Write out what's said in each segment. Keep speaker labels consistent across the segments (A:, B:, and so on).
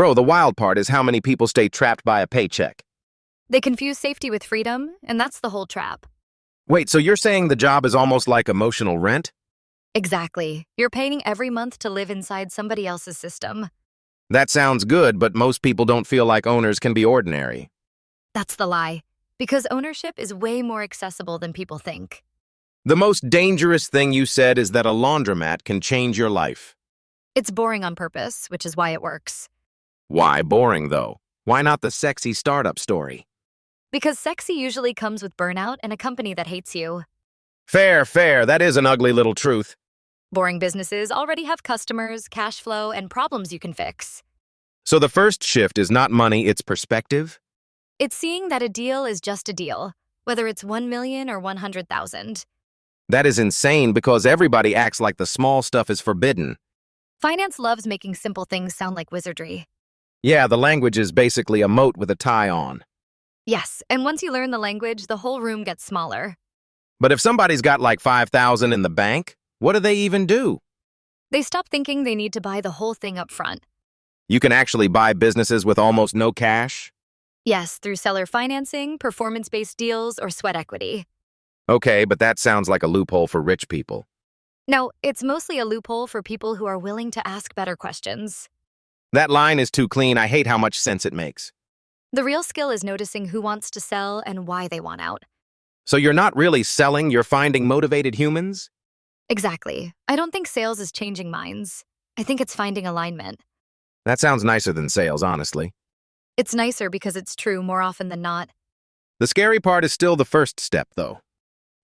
A: Bro, the wild part is how many people stay trapped by a paycheck.
B: They confuse safety with freedom, and that's the whole trap.
A: Wait, so you're saying the job is almost like emotional rent?
B: Exactly. You're paying every month to live inside somebody else's system.
A: That sounds good, but most people don't feel like owners can be ordinary.
B: That's the lie. Because ownership is way more accessible than people think.
A: The most dangerous thing you said is that a laundromat can change your life.
B: It's boring on purpose, which is why it works.
A: Why boring, though? Why not the sexy startup story?
B: Because sexy usually comes with burnout and a company that hates you.
A: Fair, fair. That is an ugly little truth.
B: Boring businesses already have customers, cash flow, and problems you can fix.
A: So the first shift is not money, it's perspective?
B: It's seeing that a deal is just a deal, whether it's 1 million or 100,000.
A: That is insane because everybody acts like the small stuff is forbidden.
B: Finance loves making simple things sound like wizardry.
A: Yeah, the language is basically a moat with a tie on.
B: Yes, and once you learn the language, the whole room gets smaller.
A: But if somebody's got like 5,000 in the bank, what do they even do?
B: They stop thinking they need to buy the whole thing up front.
A: You can actually buy businesses with almost no cash?
B: Yes, through seller financing, performance-based deals, or sweat equity.
A: Okay, but that sounds like a loophole for rich people.
B: No, it's mostly a loophole for people who are willing to ask better questions.
A: That line is too clean. I hate how much sense it makes.
B: The real skill is noticing who wants to sell and why they want out.
A: So you're not really selling, you're finding motivated humans?
B: Exactly. I don't think sales is changing minds. I think it's finding alignment.
A: That sounds nicer than sales, honestly.
B: It's nicer because it's true more often than not.
A: The scary part is still the first step, though.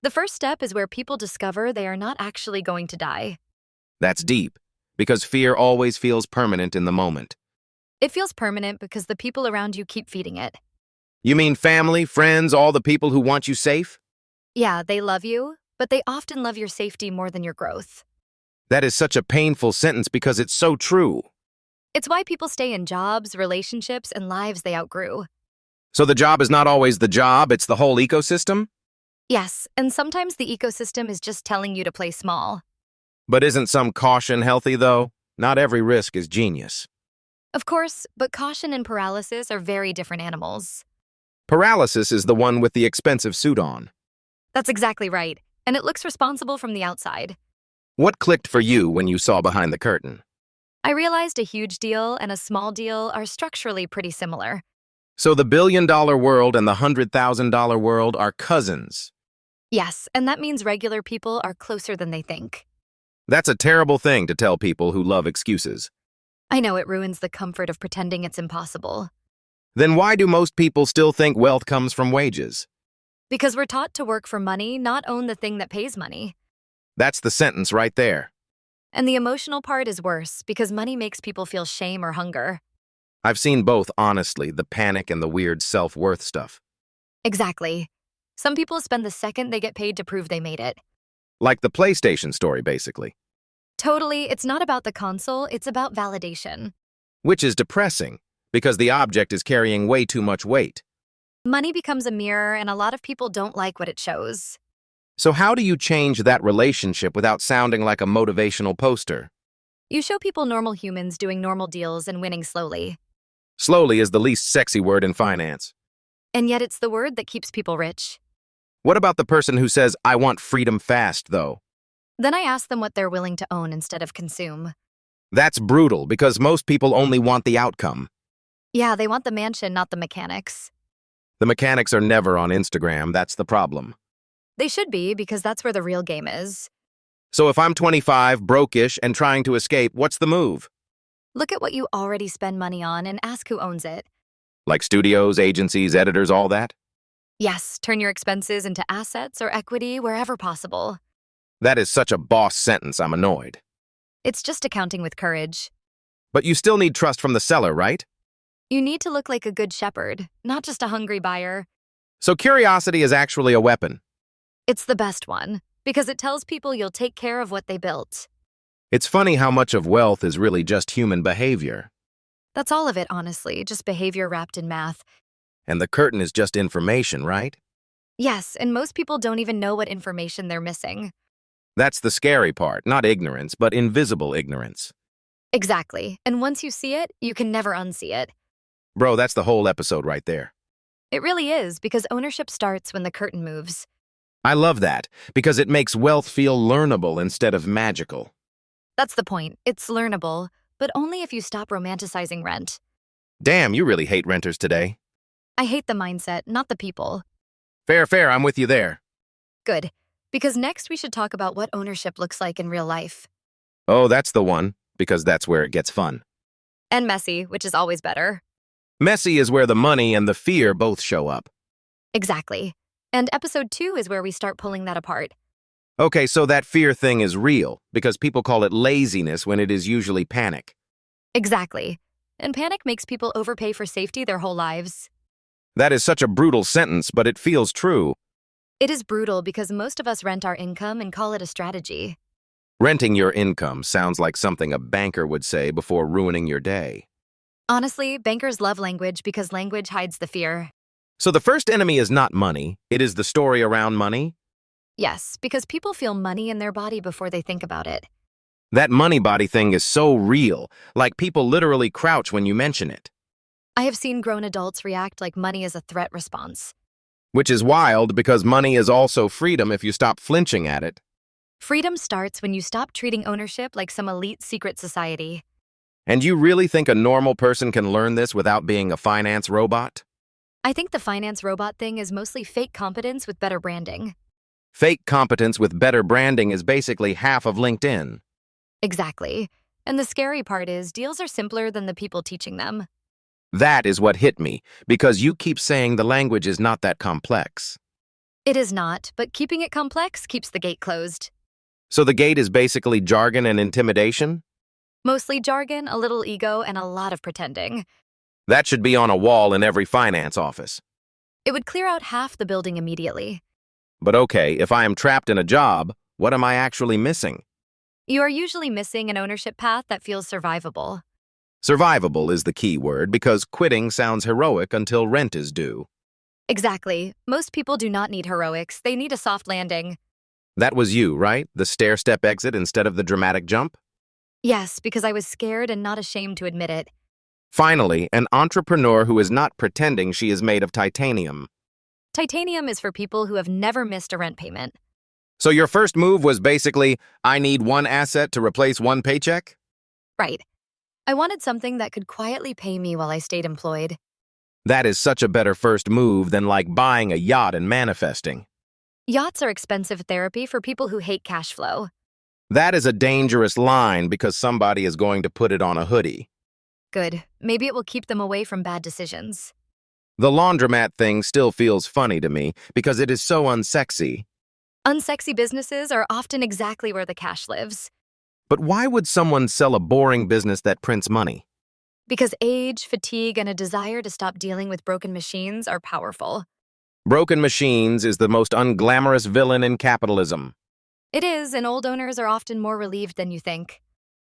B: The first step is where people discover they are not actually going to die.
A: That's deep, because fear always feels permanent in the moment.
B: It feels permanent because the people around you keep feeding it.
A: You mean family, friends, all the people who want you safe?
B: Yeah, they love you, but they often love your safety more than your growth.
A: That is such a painful sentence because it's so true.
B: It's why people stay in jobs, relationships, and lives they outgrew.
A: So the job is not always the job, it's the whole ecosystem?
B: Yes, and sometimes the ecosystem is just telling you to play small.
A: But isn't some caution healthy, though? Not every risk is genius.
B: Of course, but caution and paralysis are very different animals.
A: Paralysis is the one with the expensive suit on.
B: That's exactly right, and it looks responsible from the outside.
A: What clicked for you when you saw behind the curtain?
B: I realized a huge deal and a small deal are structurally pretty similar.
A: So the billion-dollar world and the $100,000 world are cousins.
B: Yes, and that means regular people are closer than they think.
A: That's a terrible thing to tell people who love excuses.
B: I know it ruins the comfort of pretending it's impossible.
A: Then why do most people still think wealth comes from wages?
B: Because we're taught to work for money, not own the thing that pays money.
A: That's the sentence right there.
B: And the emotional part is worse because money makes people feel shame or hunger.
A: I've seen both, honestly, the panic and the weird self-worth stuff.
B: Exactly. Some people spend the second they get paid to prove they made it.
A: Like the PlayStation story, basically.
B: Totally, it's not about the console, it's about validation.
A: Which is depressing, because the object is carrying way too much weight.
B: Money becomes a mirror, and a lot of people don't like what it shows.
A: So how do you change that relationship without sounding like a motivational poster?
B: You show people normal humans doing normal deals and winning slowly.
A: Slowly is the least sexy word in finance.
B: And yet it's the word that keeps people rich.
A: What about the person who says, I want freedom fast, though?
B: Then I ask them what they're willing to own instead of consume.
A: That's brutal, because most people only want the outcome.
B: Yeah, they want the mansion, not the mechanics.
A: The mechanics are never on Instagram, that's the problem.
B: They should be, because that's where the real game is.
A: So if I'm 25, broke-ish, and trying to escape, what's the move?
B: Look at what you already spend money on and ask who owns it.
A: Like studios, agencies, editors, all that?
B: Yes, turn your expenses into assets or equity wherever possible.
A: That is such a boss sentence, I'm annoyed.
B: It's just accounting with courage.
A: But you still need trust from the seller, right?
B: You need to look like a good shepherd, not just a hungry buyer.
A: So curiosity is actually a weapon.
B: It's the best one, because it tells people you'll take care of what they built.
A: It's funny how much of wealth is really just human behavior.
B: That's all of it, honestly, just behavior wrapped in math.
A: And the curtain is just information, right?
B: Yes, and most people don't even know what information they're missing.
A: That's the scary part, not ignorance, but invisible ignorance.
B: Exactly. And once you see it, you can never unsee it.
A: Bro, that's the whole episode right there.
B: It really is, because ownership starts when the curtain moves.
A: I love that, because it makes wealth feel learnable instead of magical.
B: That's the point. It's learnable, but only if you stop romanticizing rent.
A: Damn, you really hate renters today.
B: I hate the mindset, not the people.
A: Fair, I'm with you there.
B: Good. Because next we should talk about what ownership looks like in real life.
A: Oh, that's the one, because that's where it gets fun.
B: And messy, which is always better.
A: Messy is where the money and the fear both show up.
B: Exactly. And episode 2 is where we start pulling that apart.
A: Okay, so that fear thing is real, because people call it laziness when it is usually panic.
B: Exactly. And panic makes people overpay for safety their whole lives.
A: That is such a brutal sentence, but it feels true.
B: It is brutal because most of us rent our income and call it a strategy.
A: Renting your income sounds like something a banker would say before ruining your day.
B: Honestly, bankers love language because language hides the fear.
A: So the first enemy is not money, it is the story around money?
B: Yes, because people feel money in their body before they think about it.
A: That money body thing is so real, like people literally crouch when you mention it.
B: I have seen grown adults react like money is a threat response.
A: Which is wild because money is also freedom if you stop flinching at it.
B: Freedom starts when you stop treating ownership like some elite secret society.
A: And you really think a normal person can learn this without being a finance robot?
B: I think the finance robot thing is mostly fake competence with better branding.
A: Fake competence with better branding is basically half of LinkedIn.
B: Exactly. And the scary part is deals are simpler than the people teaching them.
A: That is what hit me, because you keep saying the language is not that complex.
B: It is not, but keeping it complex keeps the gate closed.
A: So the gate is basically jargon and intimidation?
B: Mostly jargon, a little ego, and a lot of pretending.
A: That should be on a wall in every finance office.
B: It would clear out half the building immediately.
A: But okay, if I am trapped in a job, what am I actually missing?
B: You are usually missing an ownership path that feels survivable.
A: Survivable is the key word because quitting sounds heroic until rent is due.
B: Exactly. Most people do not need heroics. They need a soft landing.
A: That was you, right? The stair-step exit instead of the dramatic jump?
B: Yes, because I was scared and not ashamed to admit it.
A: Finally, an entrepreneur who is not pretending she is made of titanium.
B: Titanium is for people who have never missed a rent payment.
A: So your first move was basically, I need one asset to replace one paycheck?
B: Right. I wanted something that could quietly pay me while I stayed employed.
A: That is such a better first move than like buying a yacht and manifesting.
B: Yachts are expensive therapy for people who hate cash flow.
A: That is a dangerous line because somebody is going to put it on a hoodie.
B: Good. Maybe it will keep them away from bad decisions.
A: The laundromat thing still feels funny to me because it is so unsexy.
B: Unsexy businesses are often exactly where the cash lives.
A: But why would someone sell a boring business that prints money?
B: Because age, fatigue, and a desire to stop dealing with broken machines are powerful.
A: Broken machines is the most unglamorous villain in capitalism.
B: It is, and old owners are often more relieved than you think.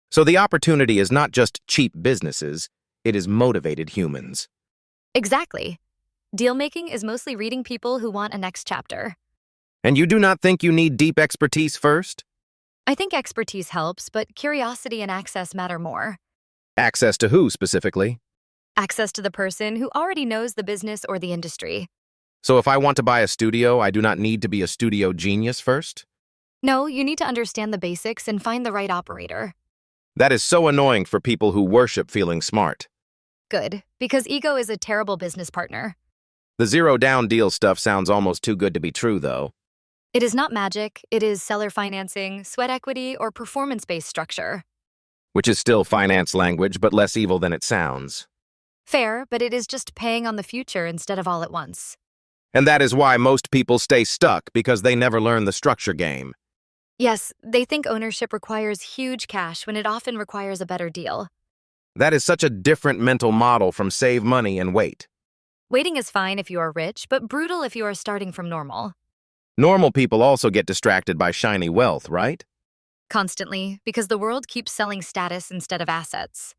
A: So the opportunity is not just cheap businesses, it is motivated humans.
B: Exactly. Deal-making is mostly reading people who want a next chapter.
A: And you do not think you need deep expertise first?
B: I think expertise helps, but curiosity and access matter more.
A: Access to who specifically?
B: Access to the person who already knows the business or the industry.
A: So if I want to buy a studio, I do not need to be a studio genius first?
B: No, you need to understand the basics and find the right operator.
A: That is so annoying for people who worship feeling smart.
B: Good, because ego is a terrible business partner.
A: The zero-down deal stuff sounds almost too good to be true, though.
B: It is not magic, it is seller financing, sweat equity, or performance-based structure.
A: Which is still finance language, but less evil than it sounds.
B: Fair, but it is just paying on the future instead of all at once.
A: And that is why most people stay stuck, because they never learn the structure game.
B: Yes, they think ownership requires huge cash when it often requires a better deal.
A: That is such a different mental model from save money and wait.
B: Waiting is fine if you are rich, but brutal if you are starting from normal.
A: Normal people also get distracted by shiny wealth, right?
B: Constantly, because the world keeps selling status instead of assets.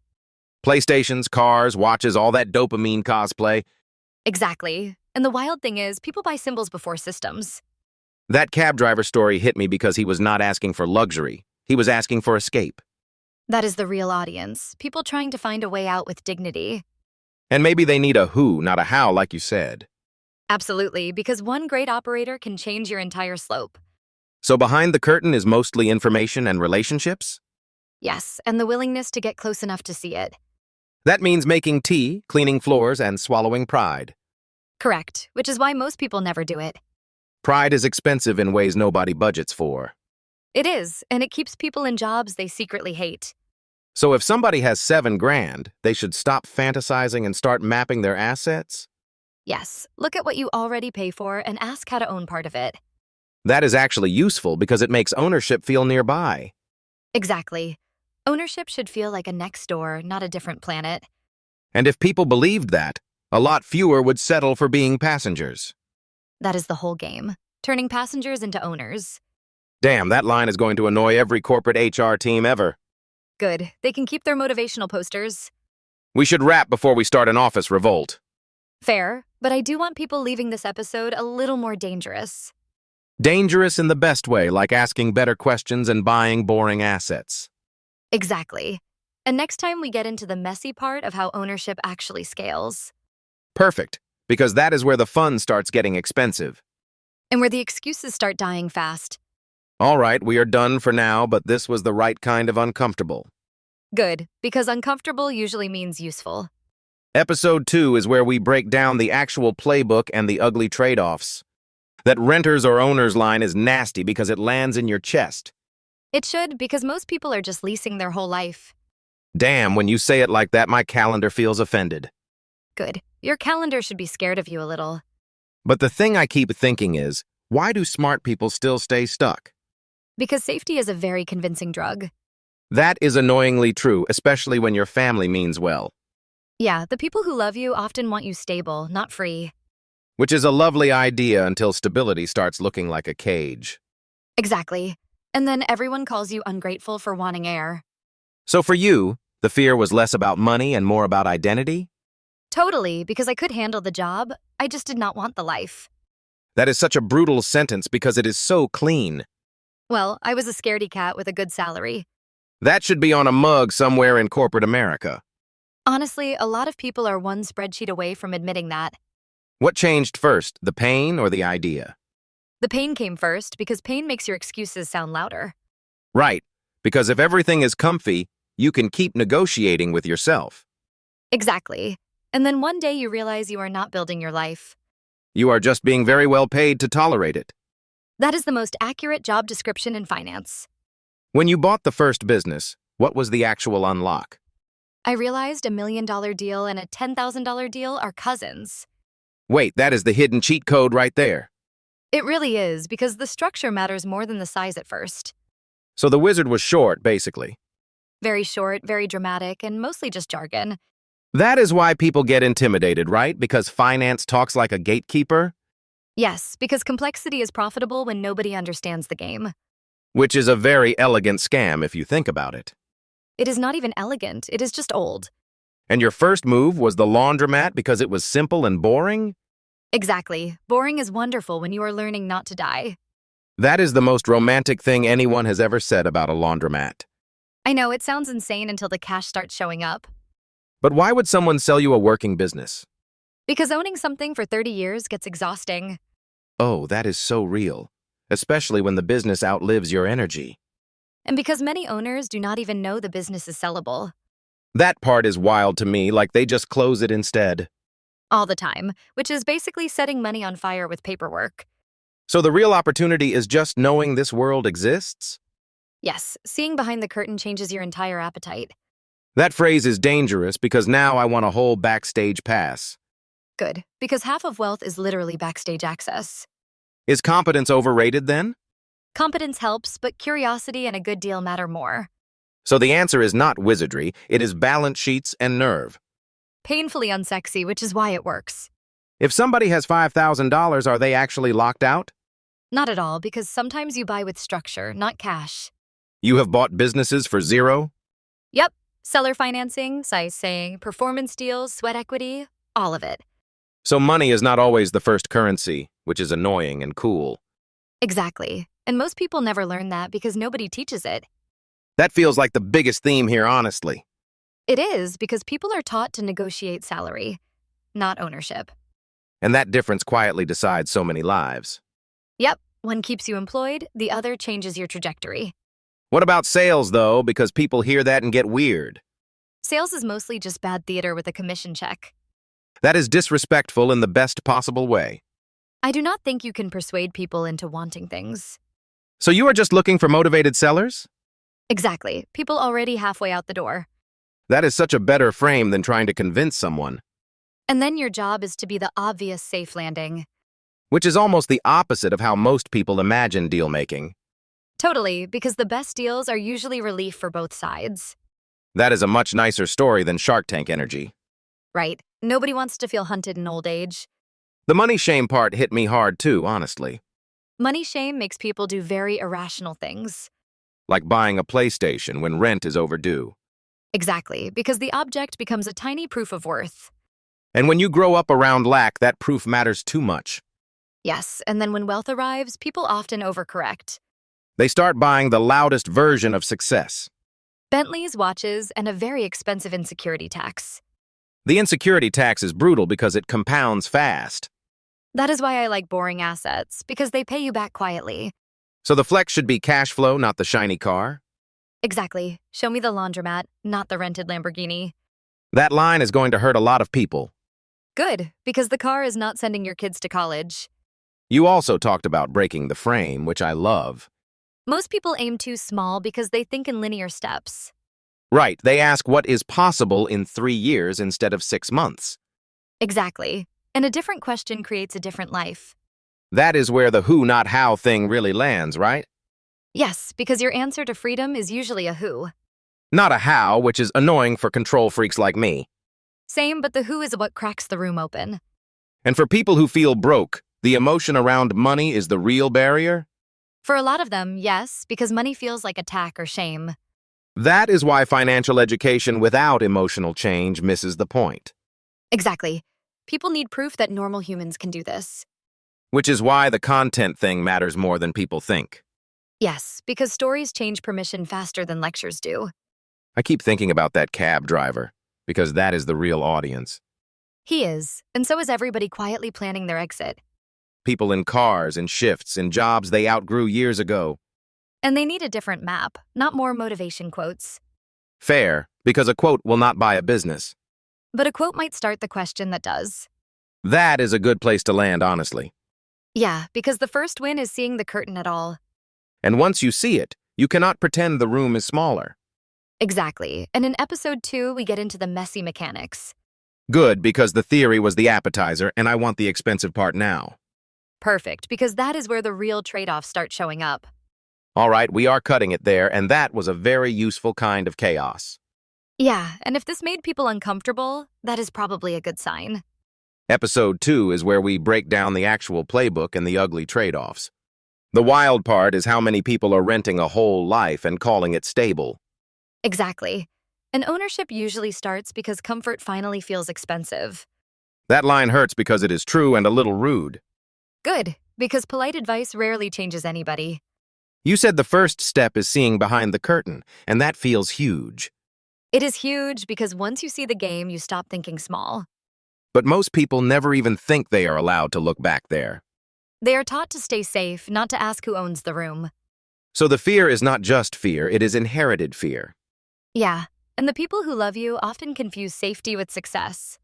A: PlayStations, cars, watches, all that dopamine cosplay.
B: Exactly. And the wild thing is, people buy symbols before systems.
A: That cab driver story hit me because he was not asking for luxury. He was asking for escape.
B: That is the real audience, people trying to find a way out with dignity.
A: And maybe they need a who, not a how, like you said.
B: Absolutely, because one great operator can change your entire slope.
A: So behind the curtain is mostly information and relationships?
B: Yes, and the willingness to get close enough to see it.
A: That means making tea, cleaning floors, and swallowing pride.
B: Correct, which is why most people never do it.
A: Pride is expensive in ways nobody budgets for.
B: It is, and it keeps people in jobs they secretly hate.
A: So if somebody has $7,000, they should stop fantasizing and start mapping their assets?
B: Yes, look at what you already pay for and ask how to own part of it.
A: That is actually useful because it makes ownership feel nearby.
B: Exactly. Ownership should feel like a next door, not a different planet.
A: And if people believed that, a lot fewer would settle for being passengers.
B: That is the whole game, turning passengers into owners.
A: Damn, that line is going to annoy every corporate HR team ever.
B: Good, they can keep their motivational posters.
A: We should wrap before we start an office revolt.
B: Fair, but I do want people leaving this episode a little more dangerous.
A: Dangerous in the best way, like asking better questions and buying boring assets.
B: Exactly. And next time we get into the messy part of how ownership actually scales.
A: Perfect, because that is where the fun starts getting expensive.
B: And where the excuses start dying fast.
A: All right, we are done for now, but this was the right kind of uncomfortable.
B: Good, because uncomfortable usually means useful.
A: Episode 2 is where we break down the actual playbook and the ugly trade-offs. That renters or owners line is nasty because it lands in your chest.
B: It should, because most people are just leasing their whole life.
A: Damn, when you say it like that, my calendar feels offended.
B: Good. Your calendar should be scared of you a little.
A: But the thing I keep thinking is, why do smart people still stay stuck?
B: Because safety is a very convincing drug.
A: That is annoyingly true, especially when your family means well.
B: Yeah, the people who love you often want you stable, not free.
A: Which is a lovely idea until stability starts looking like a cage.
B: Exactly. And then everyone calls you ungrateful for wanting air.
A: So for you, the fear was less about money and more about identity?
B: Totally, because I could handle the job. I just did not want the life.
A: That is such a brutal sentence because it is so clean.
B: Well, I was a scaredy cat with a good salary.
A: That should be on a mug somewhere in corporate America.
B: Honestly, a lot of people are one spreadsheet away from admitting that.
A: What changed first, the pain or the idea?
B: The pain came first because pain makes your excuses sound louder.
A: Right, because if everything is comfy, you can keep negotiating with yourself.
B: Exactly. And then one day you realize you are not building your life.
A: You are just being very well paid to tolerate it.
B: That is the most accurate job description in finance.
A: When you bought the first business, what was the actual unlock?
B: I realized $1 million deal and a $10,000 deal are cousins.
A: Wait, that is the hidden cheat code right there.
B: It really is, because the structure matters more than the size at first.
A: So the wizard was short, basically.
B: Very short, very dramatic, and mostly just jargon.
A: That is why people get intimidated, right? Because finance talks like a gatekeeper?
B: Yes, because complexity is profitable when nobody understands the game.
A: Which is a very elegant scam if you think about it.
B: It is not even elegant, it is just old.
A: And your first move was the laundromat because it was simple and boring?
B: Exactly. Boring is wonderful when you are learning not to die.
A: That is the most romantic thing anyone has ever said about a laundromat.
B: I know, it sounds insane until the cash starts showing up.
A: But why would someone sell you a working business?
B: Because owning something for 30 years gets exhausting.
A: Oh, that is so real, especially when the business outlives your energy.
B: And because many owners do not even know the business is sellable.
A: That part is wild to me, like they just close it instead.
B: All the time, which is basically setting money on fire with paperwork.
A: So the real opportunity is just knowing this world exists?
B: Yes, seeing behind the curtain changes your entire appetite.
A: That phrase is dangerous because now I want a whole backstage pass.
B: Good, because half of wealth is literally backstage access.
A: Is competence overrated then?
B: Competence helps, but curiosity and a good deal matter more.
A: So the answer is not wizardry, it is balance sheets and nerve.
B: Painfully unsexy, which is why it works.
A: If somebody has $5,000, are they actually locked out?
B: Not at all, because sometimes you buy with structure, not cash.
A: You have bought businesses for zero?
B: Yep, seller financing, saying, performance deals, sweat equity, all of it.
A: So money is not always the first currency, which is annoying and cool.
B: Exactly. And most people never learn that because nobody teaches it.
A: That feels like the biggest theme here, honestly.
B: It is because people are taught to negotiate salary, not ownership.
A: And that difference quietly decides so many lives.
B: Yep, one keeps you employed, the other changes your trajectory.
A: What about sales, though? Because people hear that and get weird.
B: Sales is mostly just bad theater with a commission check.
A: That is disrespectful in the best possible way.
B: I do not think you can persuade people into wanting things.
A: So you are just looking for motivated sellers?
B: Exactly. People already halfway out the door.
A: That is such a better frame than trying to convince someone.
B: And then your job is to be the obvious safe landing.
A: Which is almost the opposite of how most people imagine deal-making.
B: Totally, because the best deals are usually relief for both sides.
A: That is a much nicer story than Shark Tank energy.
B: Right. Nobody wants to feel hunted in old age.
A: The money shame part hit me hard too, honestly.
B: Money shame makes people do very irrational things.
A: Like buying a PlayStation when rent is overdue.
B: Exactly, because the object becomes a tiny proof of worth.
A: And when you grow up around lack, that proof matters too much.
B: Yes, and then when wealth arrives, people often overcorrect.
A: They start buying the loudest version of success.
B: Bentleys, watches, and a very expensive insecurity tax.
A: The insecurity tax is brutal because it compounds fast.
B: That is why I like boring assets, because they pay you back quietly.
A: So the flex should be cash flow, not the shiny car.
B: Exactly. Show me the laundromat, not the rented Lamborghini.
A: That line is going to hurt a lot of people.
B: Good, because the car is not sending your kids to college.
A: You also talked about breaking the frame, which I love.
B: Most people aim too small because they think in linear steps.
A: Right, they ask what is possible in 3 years instead of 6 months.
B: Exactly. And a different question creates a different life.
A: That is where the who, not how thing really lands, right?
B: Yes, because your answer to freedom is usually a who.
A: Not a how, which is annoying for control freaks like me.
B: Same, but the who is what cracks the room open.
A: And for people who feel broke, the emotion around money is the real barrier?
B: For a lot of them, yes, because money feels like attack or shame.
A: That is why financial education without emotional change misses the point.
B: Exactly. People need proof that normal humans can do this.
A: Which is why the content thing matters more than people think.
B: Yes, because stories change permission faster than lectures do.
A: I keep thinking about that cab driver, because that is the real audience.
B: He is, and so is everybody quietly planning their exit.
A: People in cars, in shifts, in jobs they outgrew years ago.
B: And they need a different map, not more motivation quotes.
A: Fair, because a quote will not buy a business.
B: But a quote might start the question that does.
A: That is a good place to land, honestly.
B: Yeah, because the first win is seeing the curtain at all.
A: And once you see it, you cannot pretend the room is smaller.
B: Exactly. And in episode 2, we get into the messy mechanics.
A: Good, because the theory was the appetizer, and I want the expensive part now.
B: Perfect, because that is where the real trade-offs start showing up.
A: All right, we are cutting it there, and that was a very useful kind of chaos.
B: Yeah, and if this made people uncomfortable, that is probably a good sign.
A: Episode 2 is where we break down the actual playbook and the ugly trade-offs. The wild part is how many people are renting a whole life and calling it stable.
B: Exactly. And ownership usually starts because comfort finally feels expensive.
A: That line hurts because it is true and a little rude.
B: Good, because polite advice rarely changes anybody.
A: You said the first step is seeing behind the curtain, and that feels huge.
B: It is huge because once you see the game, you stop thinking small.
A: But most people never even think they are allowed to look back there.
B: They are taught to stay safe, not to ask who owns the room.
A: So the fear is not just fear, it is inherited fear.
B: Yeah, and the people who love you often confuse safety with success.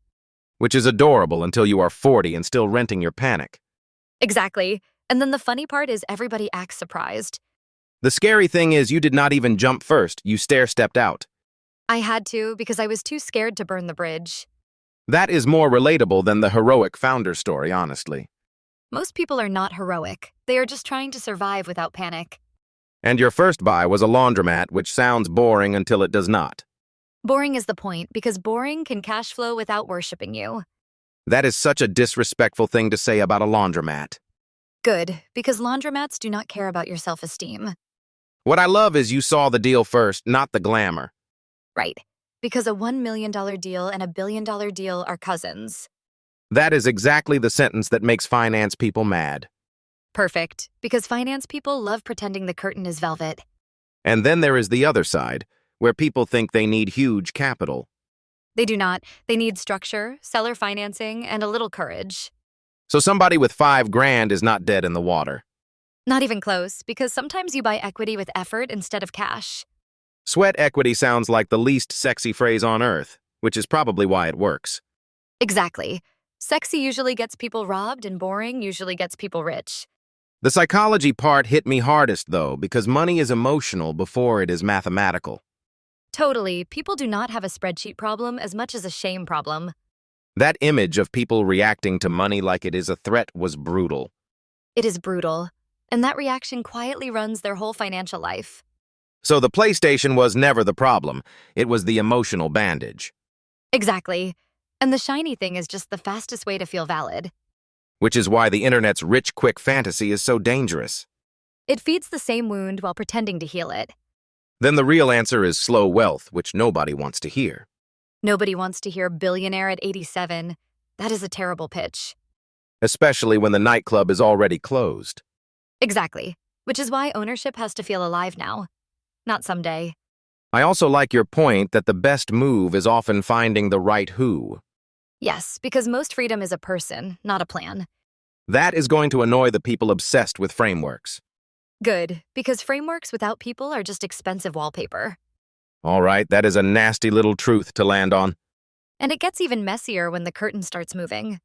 A: Which is adorable until you are 40 and still renting your panic.
B: Exactly. And then the funny part is everybody acts surprised.
A: The scary thing is you did not even jump first, you stair-stepped out.
B: I had to because I was too scared to burn the bridge.
A: That is more relatable than the heroic founder story, honestly.
B: Most people are not heroic. They are just trying to survive without panic.
A: And your first buy was a laundromat, which sounds boring until it does not.
B: Boring is the point because boring can cash flow without worshiping you.
A: That is such a disrespectful thing to say about a laundromat.
B: Good, because laundromats do not care about your self-esteem.
A: What I love is you saw the deal first, not the glamour.
B: Right, because a $1 million deal and a $1 billion deal are cousins.
A: That is exactly the sentence that makes finance people mad.
B: Perfect, because finance people love pretending the curtain is velvet.
A: And then there is the other side, where people think they need huge capital.
B: They do not. They need structure, seller financing, and a little courage.
A: So somebody with 5 grand is not dead in the water.
B: Not even close, because sometimes you buy equity with effort instead of cash.
A: Sweat equity sounds like the least sexy phrase on earth, which is probably why it works.
B: Exactly. Sexy usually gets people robbed, and boring usually gets people rich.
A: The psychology part hit me hardest, though, because money is emotional before it is mathematical.
B: Totally, people do not have a spreadsheet problem as much as a shame problem.
A: That image of people reacting to money like it is a threat was brutal.
B: It is brutal, and that reaction quietly runs their whole financial life.
A: So the PlayStation was never the problem. It was the emotional bandage.
B: Exactly. And the shiny thing is just the fastest way to feel valid.
A: Which is why the internet's rich, quick fantasy is so dangerous.
B: It feeds the same wound while pretending to heal it.
A: Then the real answer is slow wealth, which nobody wants to hear.
B: Nobody wants to hear billionaire at 87. That is a terrible pitch.
A: Especially when the nightclub is already closed.
B: Exactly. Which is why ownership has to feel alive now. Not someday.
A: I also like your point that the best move is often finding the right who.
B: Yes, because most freedom is a person, not a plan.
A: That is going to annoy the people obsessed with frameworks.
B: Good, because frameworks without people are just expensive wallpaper.
A: All right, that is a nasty little truth to land on.
B: And it gets even messier when the curtain starts moving.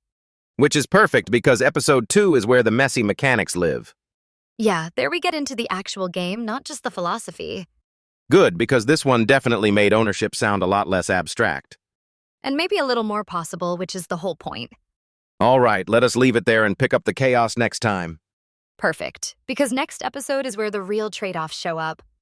A: Which is perfect because episode 2 is where the messy mechanics live.
B: Yeah, there we get into the actual game, not just the philosophy.
A: Good, because this one definitely made ownership sound a lot less abstract.
B: And maybe a little more possible, which is the whole point.
A: All right, let us leave it there and pick up the chaos next time.
B: Perfect, because next episode is where the real trade-offs show up.